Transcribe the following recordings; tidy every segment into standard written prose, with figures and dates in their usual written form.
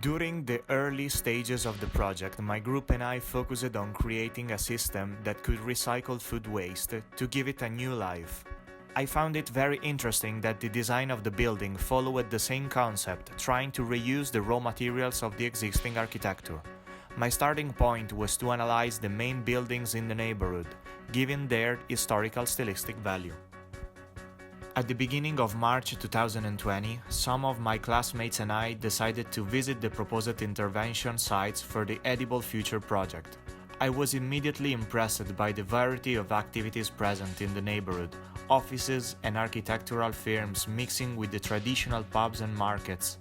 During the early stages of the project, my group and I focused on creating a system that could recycle food waste to give it a new life. I found it very interesting that the design of the building followed the same concept, trying to reuse the raw materials of the existing architecture. My starting point was to analyze the main buildings in the neighborhood, given their historical stylistic value. At the beginning of March 2020, some of my classmates and I decided to visit the proposed intervention sites for the Edible Future project. I was immediately impressed by the variety of activities present in the neighborhood, offices and architectural firms mixing with the traditional pubs and markets.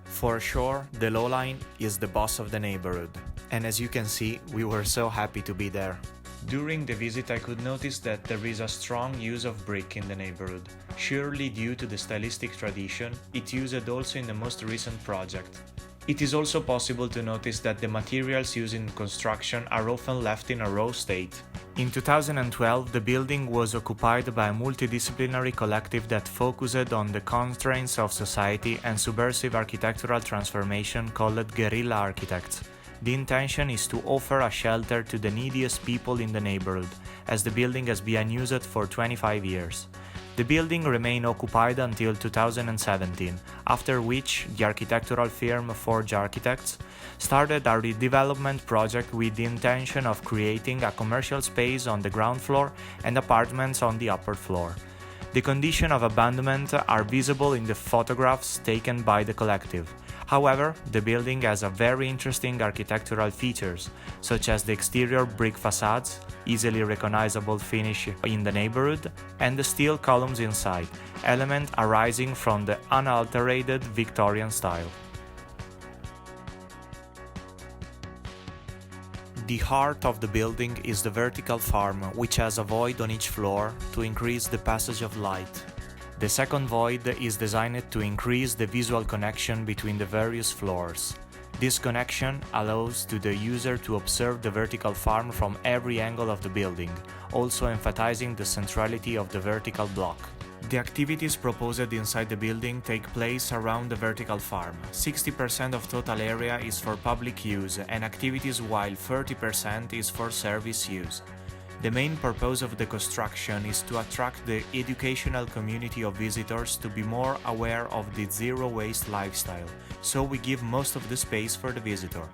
For sure, the lowline is the boss of the neighborhood, and as you can see, we were so happy to be there. During the visit I could notice that there is a strong use of brick in the neighborhood. Surely due to the stylistic tradition, it used also in the most recent project. It is also possible to notice that the materials used in construction are often left in a raw state. In 2012, the building was occupied by a multidisciplinary collective that focused on the constraints of society and subversive architectural transformation called Guerrilla Architects. The intention is to offer a shelter to the neediest people in the neighborhood, as the building has been unused for 25 years. The building remained occupied until 2017, after which the architectural firm Forge Architects started a redevelopment project with the intention of creating a commercial space on the ground floor and apartments on the upper floor. The conditions of abandonment are visible in the photographs taken by the collective. However, the building has a very interesting architectural features, such as the exterior brick facades, easily recognizable finish in the neighborhood, and the steel columns inside, element arising from the unaltered Victorian style. The heart of the building is the vertical farm, which has a void on each floor to increase the passage of light. The second void is designed to increase the visual connection between the various floors. This connection allows to the user to observe the vertical farm from every angle of the building, also emphasizing the centrality of the vertical block. The activities proposed inside the building take place around the vertical farm. 60% of total area is for public use and activities, while 30% is for service use. The main purpose of the construction is to attract the educational community of visitors to be more aware of the zero-waste lifestyle, so we give most of the space for the visitor.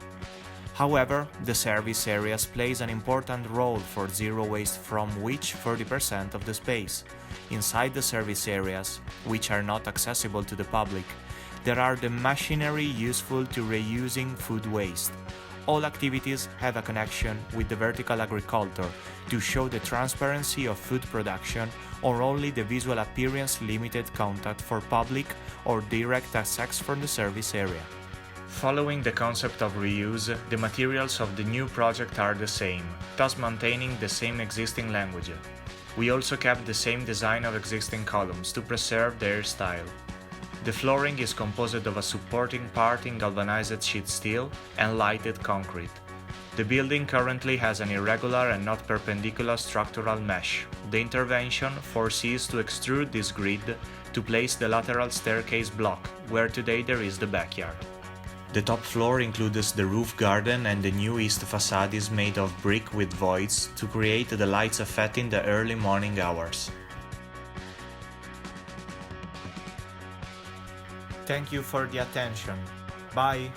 However, the service areas plays an important role for zero waste, from which 40% of the space. Inside the service areas, which are not accessible to the public, there are the machinery useful to reusing food waste. All activities have a connection with the vertical agriculture to show the transparency of food production, or only the visual appearance limited contact for public or direct access from the service area. Following the concept of reuse, the materials of the new project are the same, thus maintaining the same existing language. We also kept the same design of existing columns to preserve their style. The flooring is composed of a supporting part in galvanized sheet steel and lighted concrete. The building currently has an irregular and not perpendicular structural mesh. The intervention foresees to extrude this grid to place the lateral staircase block, where today there is the backyard. The top floor includes the roof garden, and the new east facade is made of brick with voids to create the lights effect in the early morning hours. Thank you for the attention. Bye!